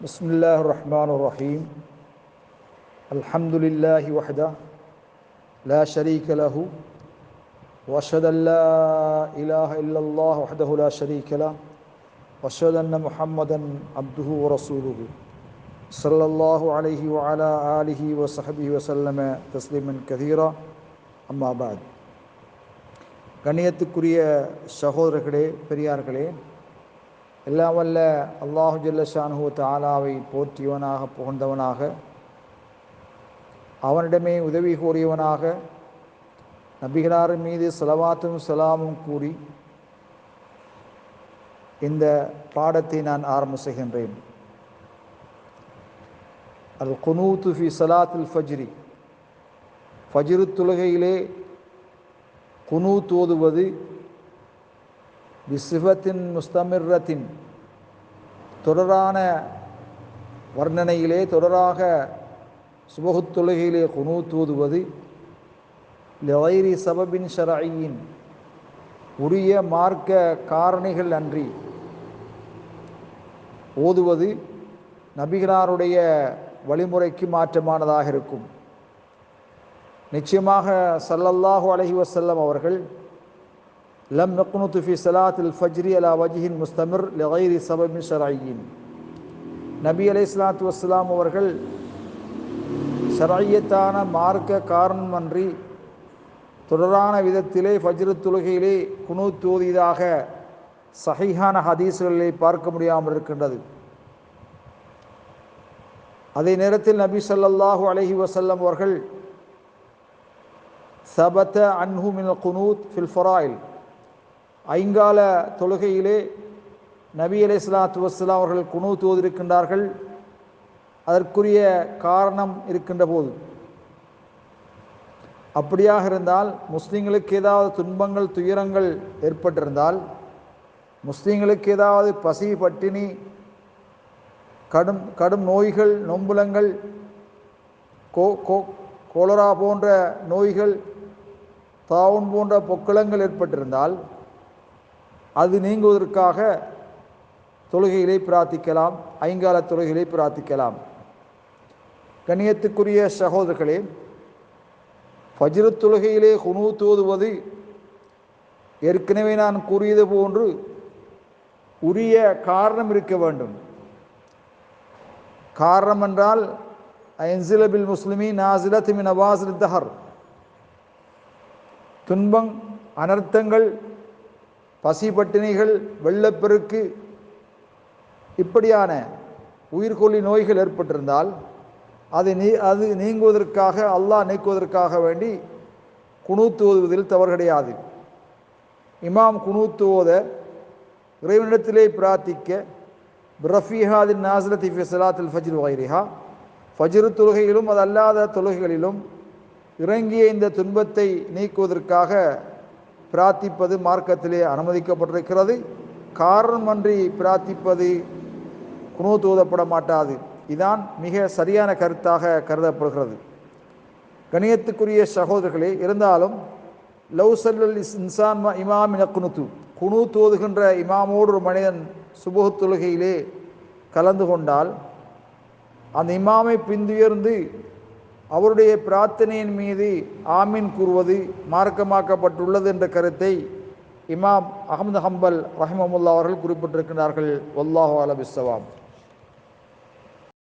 بسم الله الرحمن الرحيم الحمد لله وحده لا شريك له وأشهد أن لا إله إلا الله وحده لا شريك له وأشهد أن محمدا عبده ورسوله صلى الله عليه وعلى آله وصحبه وسلم تسليما كثيرا أما بعد கண்ணியத்துக்குரிய சகோதரர்களே, பெரியார்களே, எல்லாம் வல்ல அல்லாஹு ஜல்ல ஷானுஹு தஆலாவை போற்றியவனாக, புகழ்ந்தவனாக, அவனிடமே உதவி கோரியவனாக, நபிகளார் மீது ஸலவாத்தும் ஸலாமும் கூறி இந்த பாடத்தை நான் ஆரம்பம் செய்கின்றேன். அல் குனூத்து ஃபி ஸலாத்தில் ஃபஜ்ரி, ஃபஜ்ரு தொழுகையிலே குனூத் ஓதுவது பிசிஃபத்தின் முஸ்தமிர்ரத்தின், தொடரான வர்ணனையிலே, தொடராக சுபஹுத் தொழுகையிலே குனூத் ஓதுவது லிகைரி சபபின் ஷரஈன், உரிய மார்க்க காரணிகள் அன்றி ஓதுவது நபிகளாருடைய வழிமுறைக்கு மாற்றமானதாக இருக்கும். நிச்சயமாக ஸல்லல்லாஹு அலைஹி வஸல்லம் அவர்கள் லம் நக்னுது ஃபி ஸலாத்தில் ஃபஜ்ரி அலா வஜ்ஹின் முஸ்தமிர் லிகைரி சபபின் ஷரஈன், நபி அலைஹிஸ்ஸலாத்து வஸ்ஸலாம் அவர்கள் ஷரஈயத்தான மார்க்க காரணமன்றி தொடரான விதத்திலே ஃபஜ்ரு தொழுகையிலே குனூத் ஓதியதாக சஹீஹான ஹதீஸ்களிலே பார்க்க முடியாமல் இருக்கின்றது. அதே நேரத்தில் நபி ஸல்லல்லாஹு அலைஹி வஸல்லம் அவர்கள் சபத அன்ஹு மினல் குனூத் ஃபில் ஃபராயில், ஐங்கால தொழுகையிலே நபி அலைஹிஸ்ஸலாத்து வஸ்ஸலாம் அவர்கள் குனூத் ஓதியிருக்கின்றார்கள். அதற்குரிய காரணம் இருக்கின்ற போது, அப்படியாக இருந்தால் முஸ்லீம்களுக்கு ஏதாவது துன்பங்கள், துயரங்கள் ஏற்பட்டிருந்தால், முஸ்லீம்களுக்கு ஏதாவது பசி, பட்டினி, கடும் நோய்கள், நொம்புலங்கள், கோலரா போன்ற நோய்கள், தாவுன் போன்ற பொக்களங்கள் ஏற்பட்டிருந்தால் அது நீங்குவதற்காக தொழுகையிலே பிரார்த்திக்கலாம், ஐங்கால தொழுகையிலே பிரார்த்திக்கலாம். கண்ணியத்துக்குரிய சகோதரர்களே, ஃபஜ்ரு தொழுகையிலே குனூத் ஓதுவது ஏற்கனவே நான் கூறியது போன்று உரிய காரணம் இருக்க வேண்டும். காரணம் என்றால் ஐன்சில பில் முஸ்லிமீன் நாசிலத் மின் அவாசில் தஹர், துன்பம், அனர்த்தங்கள், பசி, பட்டினிகள், வெள்ளப்பெருக்கு, இப்படியான உயிர்கொல்லி நோய்கள் ஏற்பட்டிருந்தால் அது நீங்குவதற்காக, அல்லாஹ் நீக்குவதற்காக வேண்டி குனூத் ஓதுவதில் தவறு கிடையாது. இமாம் குனூத் ஓத, இறைவனிடத்திலே பிரார்த்திக்க, பிரஃபீஹாதின் நாசிலத்தி ஃபி ஸலாத்தில் ஃபஜ்ர் வகைரிஹா, ஃபஜ்ரு தொழுகையிலும் அது அல்லாத தொழுகைகளிலும் இறங்கிய இந்த துன்பத்தை நீக்குவதற்காக பிரார்த்திப்பது மார்க்கத்திலே அனுமதிக்கப்பட்டிருக்கிறது. காரணமன்றி பிரார்த்திப்பது குனூத் ஓதப்பட மாட்டாது. இதான் மிக சரியான கருத்தாக கருதப்படுகிறது. கணியத்துக்குரிய சகோதரர்களே, இருந்தாலும் லவ் சல்லல் இன்சான் இமாமின குனூத்து, குனூத் ஓதுகின்ற இமாமோடு ஒரு மனிதன் சுபஹ் தொழுகையிலே கலந்து கொண்டால் அந்த இமாமை பின்துயர்ந்து அவருடைய பிரார்த்தனையின் மீது ஆமீன் கூறுவது மார்க்கமாக்கப்பட்டுள்ளது என்ற கருத்தை இமாம் அஹ்மது ஹம்பல் ரஹிமஹுல்லாஹ் அவர்கள் குறிப்பிட்டிருக்கிறார்கள். வல்லாஹு அலம் பிஸ்ஸவாப்.